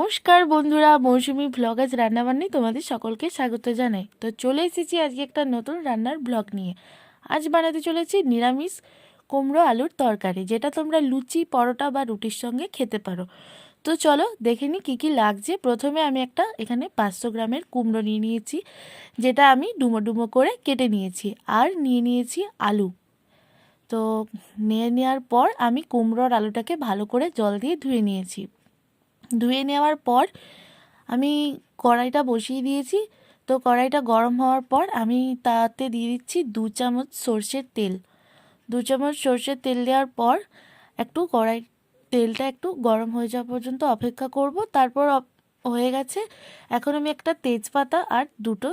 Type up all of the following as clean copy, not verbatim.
নমস্কার বন্ধুরা, মৌসুমি ভ্লগাজ রান্নাবান্নায় তোমাদের সকলকে স্বাগত জানাই। তো চলে এসেছি আজকে একটা নতুন রান্নার ব্লগ নিয়ে। আজ বানাতে চলেছি নিরামিষ কুমড়ো আলুর তরকারি, যেটা তোমরা লুচি, পরোটা বা রুটির সঙ্গে খেতে পারো। তো চলো দেখে নিই কী কী লাগছে। প্রথমে আমি একটা এখানে 500 গ্রামের কুমড়ো নিয়ে নিয়েছি, যেটা আমি ডুমো ডুমো করে কেটে নিয়েছি। আর নিয়ে নিয়েছি আলু। তো নিয়ে নেওয়ার পর আমি কুমড়োর আলুটাকে ভালো করে জল দিয়ে ধুয়ে নিয়েছি। ধুয়ে নেওয়ার পর আমি কড়াইটা বসিয়ে দিয়েছি। তো কড়াইটা গরম হওয়ার পর আমি তাতে দিয়ে দিচ্ছি 2 চামচ সর্ষের তেল। 2 চামচ সর্ষের তেল দেওয়ার পর একটু তেলটা একটু গরম হয়ে যাওয়া পর্যন্ত অপেক্ষা করব। তারপর হয়ে গেছে। এখন আমি একটা তেজপাতা আর 2টো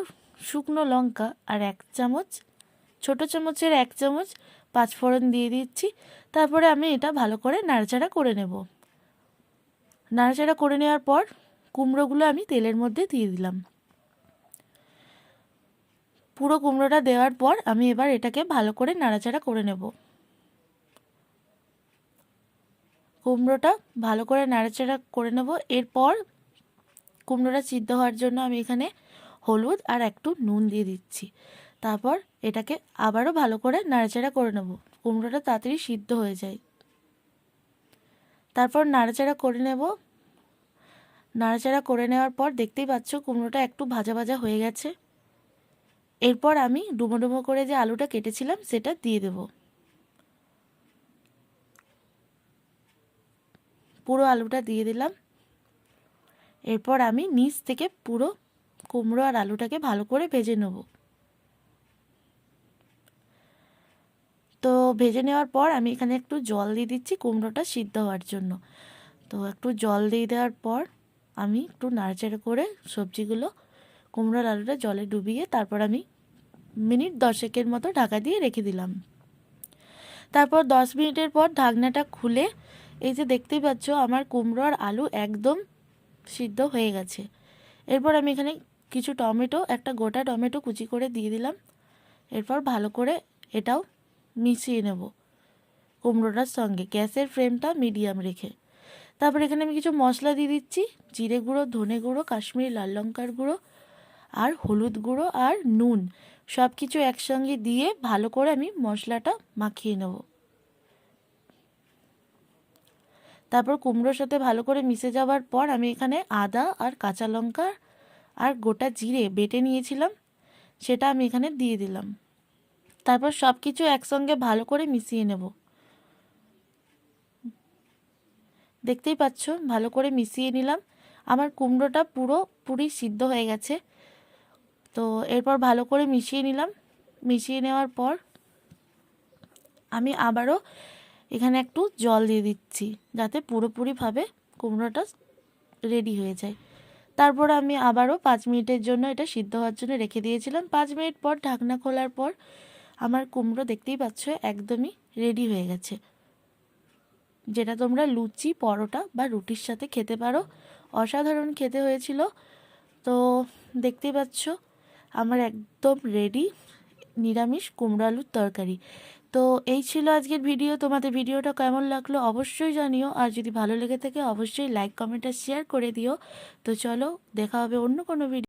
শুকনো লঙ্কা আর 1 চামচ, ছোটো চামচের 1 চামচ পাঁচফোড়ন দিয়ে দিচ্ছি। তারপরে আমি এটা ভালো করে নাড়াচাড়া করে নেব। নাড়াচাড়া করে নেওয়ার পর কুমড়োগুলো আমি তেলের মধ্যে দিয়ে দিলাম। পুরো কুমড়োটা দেওয়ার পর আমি এবার এটাকে ভালো করে নাড়াচাড়া করে নেব। কুমড়োটা ভালো করে নাড়াচাড়া করে নেব। এরপর কুমড়োটা সিদ্ধ হওয়ার জন্য আমি এখানে হলুদ আর একটু নুন দিয়ে দিচ্ছি। তারপর এটাকে আবারও ভালো করে নাড়াচাড়া করে নেব, কুমড়োটা তাড়াতাড়ি সিদ্ধ হয়ে যায়। তারপর নাড়াচাড়া করে নেব। নাড়াচাড়া করে নেওয়ার পর দেখতেই পাচ্ছ কুমড়োটা একটু ভাজা ভাজা হয়ে গেছে। এরপর আমি ডুমো ডুমো করে যে আলুটা কেটেছিলাম সেটা দিয়ে দেব। পুরো আলুটা দিয়ে দিলাম। এরপর আমি নিচ থেকে পুরো কুমড়ো আর আলুটাকে ভালো করে ভেজে নেব। তো ভেজে নেওয়ার পর আমি এখানে একটু জল দিয়ে দিচ্ছি কুমড়োটা সিদ্ধ হওয়ার জন্য। তো একটু জল দিয়ে দেওয়ার পর আমি একটু নাড়াচাড়া করে সবজিগুলো, কুমড়ো আর আলুটা জলে ডুবিয়ে তারপর আমি মিনিট 10 মতো ঢাকা দিয়ে রেখে দিলাম। তারপর 10 মিনিটের পর ঢাকনাটা খুলে এই যে দেখতেই পাচ্ছ আমার কুমড়ো আর আলু একদম সিদ্ধ হয়ে গেছে। এরপর আমি এখানে কিছু টমেটো, একটা গোটা টমেটো কুচি করে দিয়ে দিলাম। এরপর ভালো করে এটাও মিশিয়ে নেব কুমড়োটার সঙ্গে, গ্যাসের ফ্লেমটা মিডিয়াম রেখে। তারপর এখানে আমি কিছু মশলা দিয়ে দিচ্ছি, জিরে গুঁড়ো, ধনে গুঁড়ো, কাশ্মীরি লাল লঙ্কার গুঁড়ো আর হলুদ গুঁড়ো আর নুন, সব কিছু একসঙ্গে দিয়ে ভালো করে আমি মশলাটা মাখিয়ে নেব। তারপর কুমড়োর সাথে ভালো করে মিশে যাওয়ার পর আমি এখানে আদা আর কাঁচা লঙ্কা আর গোটা জিরে বেটে নিয়েছিলাম, সেটা আমি এখানে দিয়ে দিলাম। তারপর সব কিছু একসঙ্গে ভালো করে মিশিয়ে নেব। দেখতেই পাচ্ছ ভালো করে মিশিয়ে নিলাম। আমার কুমড়োটা পুরোপুরি সিদ্ধ হয়ে গেছে। তো এরপর ভালো করে মিশিয়ে নিলাম। মিশিয়ে নেওয়ার পর আমি আবারও এখানে একটু জল দিয়ে দিচ্ছি, যাতে পুরোপুরিভাবে কুমড়োটা রেডি হয়ে যায়। তারপর আমি আবারও 5 মিনিটের জন্য এটা সিদ্ধ হওয়ার জন্য রেখে দিয়েছিলাম। 5 মিনিট পর ঢাকনা খোলার পর আমার কুমড়ো দেখতেই পাচ্ছ একদমই রেডি হয়ে গেছে, যেটা তোমরা লুচি, পরোটা বা রুটির সাথে খেতে পারো। অসাধারণ খেতে হয়েছিল। তো দেখতেই পাচ্ছ আমার একদম রেডি নিরামিষ কুমড়ো আলুর তরকারি। তো এই ছিল আজকের ভিডিও। তোমাদের ভিডিওটা কেমন লাগলো অবশ্যই জানিও, আর যদি ভালো লেগে থাকে অবশ্যই লাইক, কমেন্ট আর শেয়ার করে দিও। তো চলো দেখা হবে অন্য কোনো ভিডিও।